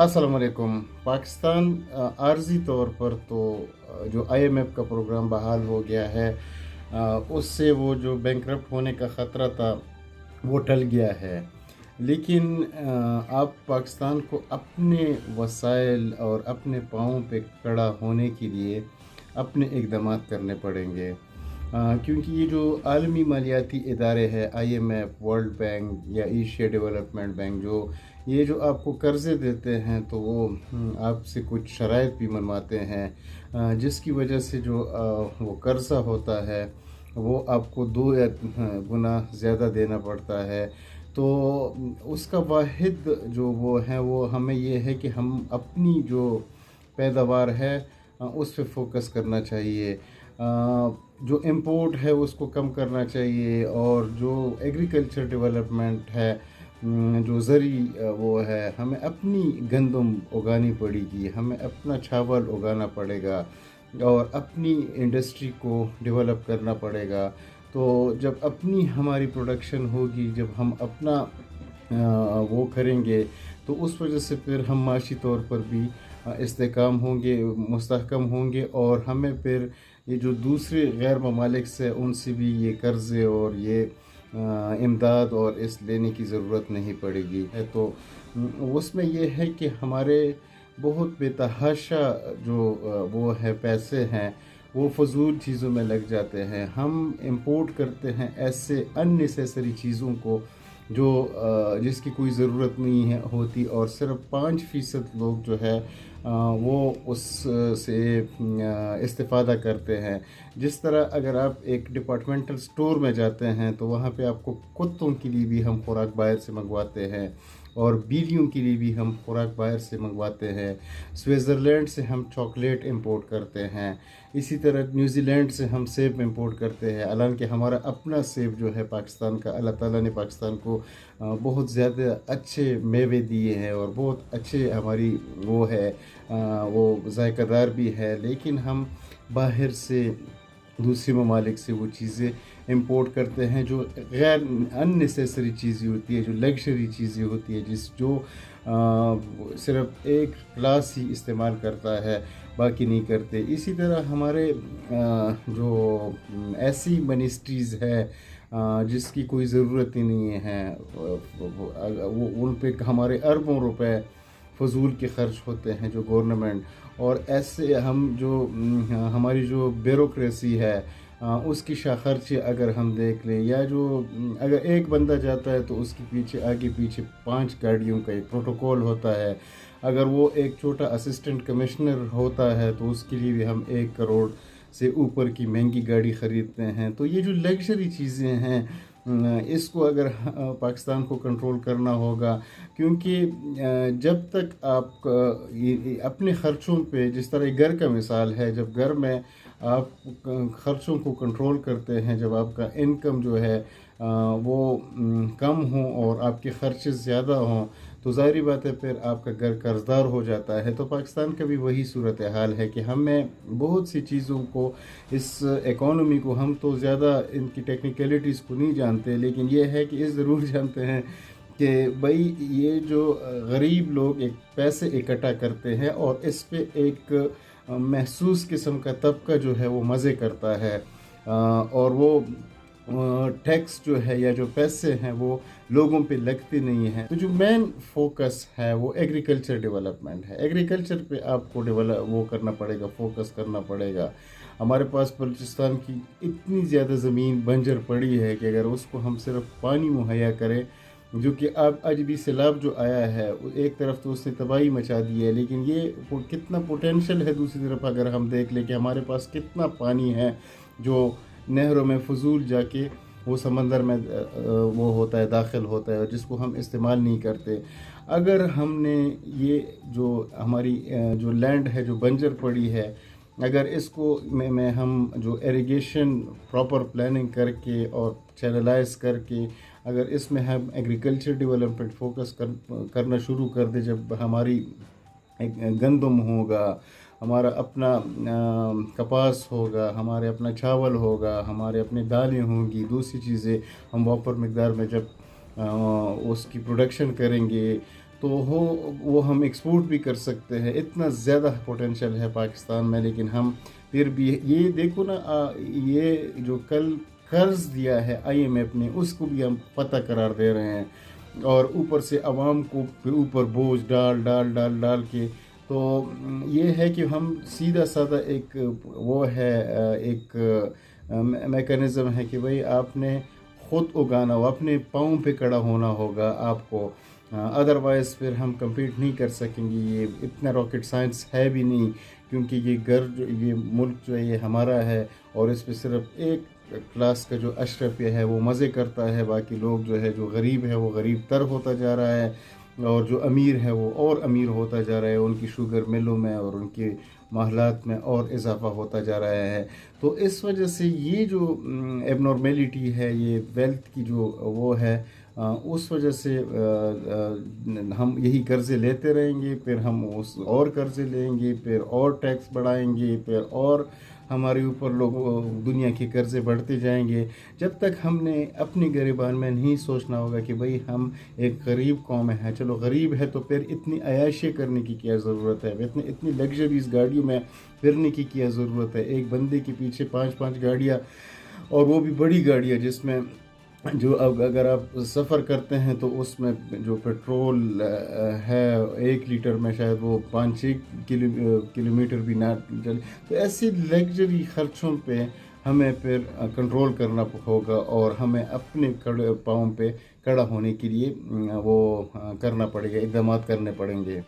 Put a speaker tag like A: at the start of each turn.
A: अस्सलाम वालेकुम। पाकिस्तान आर्जी तौर पर तो जो आईएमएफ का प्रोग्राम बहाल हो गया है, उससे वो जो बैंकरप्ट होने का ख़तरा था वो टल गया है। लेकिन आप पाकिस्तान को अपने वसाइल और अपने पाँव पे खड़ा होने के लिए अपने इक़दामात करने पड़ेंगे। क्योंकि ये जो आलमी मालियाती इदारे हैं, आईएमएफ, वर्ल्ड बैंक या एशिया डेवलपमेंट बैंक, ये जो आपको कर्ज़े देते हैं तो वो आपसे कुछ शराइत भी मनवाते हैं, जिसकी वजह से जो वो कर्ज़ा होता है वो आपको दो या गुना ज़्यादा देना पड़ता है। तो उसका वाहिद जो वो है, वो हमें ये है कि हम अपनी जो पैदावार है उस पे फोकस करना चाहिए। जो इंपोर्ट है उसको कम करना चाहिए, और जो एग्रीकल्चर डेवलपमेंट है, जो ज़री वो है, हमें अपनी गंदम उगानी पड़ेगी, हमें अपना चावल उगाना पड़ेगा और अपनी इंडस्ट्री को डेवलप करना पड़ेगा। तो जब अपनी हमारी प्रोडक्शन होगी, जब हम अपना वो करेंगे, तो उस वजह से फिर हम माशी तौर पर भी इस्तेकाम होंगे, मुस्तहकम होंगे, और हमें फिर ये जो दूसरे गैर ममालिक से उनसे भी ये कर्ज़े और ये इमदाद और इस लेने की ज़रूरत नहीं पड़ेगी है। तो उसमें ये है कि हमारे बहुत बेतहाशा जो वो है पैसे हैं, वो फ़जूल चीज़ों में लग जाते हैं। हम इंपोर्ट करते हैं ऐसे अननेसेसरी चीज़ों को जो जिसकी कोई ज़रूरत नहीं है होती, और सिर्फ 5% लोग जो है वो उस से इस्तिफ़ादा करते हैं। जिस तरह अगर आप एक डिपार्टमेंटल स्टोर में जाते हैं तो वहाँ पे आपको कुत्तों के लिए भी हम खुराक बाहर से मंगवाते हैं, और बिल्लियों के लिए भी हम खुराक बाहर से मंगवाते हैं। स्विट्ज़रलैंड से हम चॉकलेट इंपोर्ट करते हैं, इसी तरह न्यूजीलैंड से हम सेब इंपोर्ट करते हैं। हालांकि हमारा अपना सेब जो है पाकिस्तान का, अल्लाह ताला ने पाकिस्तान को बहुत ज़्यादा अच्छे मेवे दिए हैं और बहुत अच्छे हमारी वो है, वो ज़ायकादार भी है। लेकिन हम बाहर से दूसरे ममालिक से वो चीज़ें इंपोर्ट करते हैं जो गैर अननेसेसरी चीज़ें होती है, जो लग्जरी चीज़ें होती है, जो सिर्फ एक क्लास ही इस्तेमाल करता है, बाकी नहीं करते। इसी तरह हमारे जो ऐसी मिनिस्ट्रीज़ है जिसकी कोई ज़रूरत ही नहीं है, वो उन पे हमारे अरबों रुपए फजूल के खर्च होते हैं जो गवर्नमेंट, और ऐसे हम जो हमारी जो ब्यूरोक्रेसी है उसकी खर्चे अगर हम देख लें, या जो अगर एक बंदा जाता है तो उसके पीछे आगे पीछे 5 गाड़ियों का एक प्रोटोकॉल होता है। अगर वो एक छोटा असिस्टेंट कमिश्नर होता है तो उसके लिए भी हम 1 करोड़ से ऊपर की महंगी गाड़ी ख़रीदते हैं। तो ये जो लग्जरी चीज़ें हैं, इसको अगर पाकिस्तान को कंट्रोल करना होगा, क्योंकि जब तक आप अपने ख़र्चों पे, जिस तरह घर का मिसाल है, जब घर में आप ख़र्चों को कंट्रोल करते हैं, जब आपका इनकम जो है वो कम हो और आपके ख़र्चे ज़्यादा हों, तो ज़ाहिर बात है फिर आपका घर कर्जदार हो जाता है। तो पाकिस्तान का भी वही सूरत हाल है कि हमें बहुत सी चीज़ों को, इस इकॉनमी को, हम तो ज़्यादा इनकी टेक्निकलिटीज़ को नहीं जानते, लेकिन ये है कि इस ज़रूर जानते हैं कि भाई ये जो गरीब लोग एक पैसे इकट्ठा करते हैं और इस पे एक महसूस किस्म का तबका जो है वो मज़े करता है, और वो टैक्स जो है या जो पैसे हैं वो लोगों पे लगते नहीं हैं। तो जो मेन फोकस है वो एग्रीकल्चर डेवलपमेंट है। एग्रीकल्चर पे आपको डेवलप वो करना पड़ेगा, फोकस करना पड़ेगा। हमारे पास बलूचिस्तान की इतनी ज़्यादा ज़मीन बंजर पड़ी है कि अगर उसको हम सिर्फ पानी मुहैया करें, जो कि अब आज भी सैलाब जो आया है, एक तरफ तो उसने तबाही मचा दी है, लेकिन ये कितना पोटेंशियल है दूसरी तरफ अगर हम देख लें कि हमारे पास कितना पानी है जो नहरों में फजूल जाके वो समंदर में वो होता है, दाखिल होता है, और जिसको हम इस्तेमाल नहीं करते। अगर हमने ये जो हमारी जो लैंड है जो बंजर पड़ी है, अगर इसको में हम जो इरिगेशन प्रॉपर प्लानिंग करके और चैनलाइज करके अगर इसमें हम एग्रीकल्चर डेवलपमेंट फोकस करना शुरू कर दे, जब हमारी गंदम होगा, हमारा अपना कपास होगा, हमारे अपना चावल होगा, हमारे अपनी दालें होंगी, दूसरी चीज़ें हम वापर मकदार में जब उसकी प्रोडक्शन करेंगे, تو وہ ہم ایکسپورٹ بھی کر سکتے ہیں. اتنا زیادہ پوٹینشیل ہے پاکستان میں، لیکن ہم پھر بھی یہ دیکھو نا، یہ جو کل قرض دیا ہے آئی ایم ایف نے، اس کو بھی ہم پتہ قرار دے رہے ہیں، اور اوپر سے عوام کو پھر اوپر بوجھ ڈال ڈال ڈال ڈال کے. تو یہ ہے کہ ہم سیدھا سادہ ایک وہ ہے، ایک میکانزم ہے کہ بھئی آپ نے خود اگانا ہو، اپنے پاؤں پہ کھڑا ہونا ہوگا آپ کو. ادروائز پھر ہم کمپیٹ نہیں کر سکیں گے. یہ اتنا راکٹ سائنس ہے بھی نہیں، کیونکہ یہ ملک جو ہے یہ ہمارا ہے، اور اس پہ صرف ایک کلاس کا جو اشرفیہ ہے وہ مزے کرتا ہے. باقی لوگ جو ہے، جو غریب ہے وہ غریب تر ہوتا جا رہا ہے، اور جو امیر ہے وہ اور امیر ہوتا جا رہا ہے. ان کی شوگر ملوں میں اور ان کے محلات میں اور اضافہ ہوتا جا رہا ہے. تو اس وجہ سے یہ جو ایب نارمیلٹی ہے، یہ ویلتھ کی جو وہ ہے، اس وجہ سے ہم یہی قرضے لیتے رہیں گے. پھر ہم اور قرضے لیں گے، پھر اور ٹیکس بڑھائیں گے، پھر اور ہمارے اوپر دنیا کے قرضے بڑھتے جائیں گے. جب تک ہم نے اپنی غریبان میں نہیں سوچنا ہوگا کہ بھئی ہم ایک غریب قوم ہے. چلو غریب ہے تو پھر اتنی عیاشی کرنے کی کیا ضرورت ہے، اتنی لگژریز گاڑیوں میں پھرنے کی کیا ضرورت ہے. ایک بندے کے پیچھے 5 گاڑیاں، اور وہ بھی بڑی گاڑیاں، جس میں جو اب اگر آپ سفر کرتے ہیں تو اس میں جو پیٹرول ہے 1 لیٹر میں شاید وہ 5-6 کلومیٹر بھی نہ چلے. تو ایسی لگژری خرچوں پہ ہمیں پھر کنٹرول کرنا ہوگا، اور ہمیں اپنے پاؤں پہ کھڑا ہونے کے لیے وہ کرنا پڑے گا، اقدامات کرنے پڑیں گے.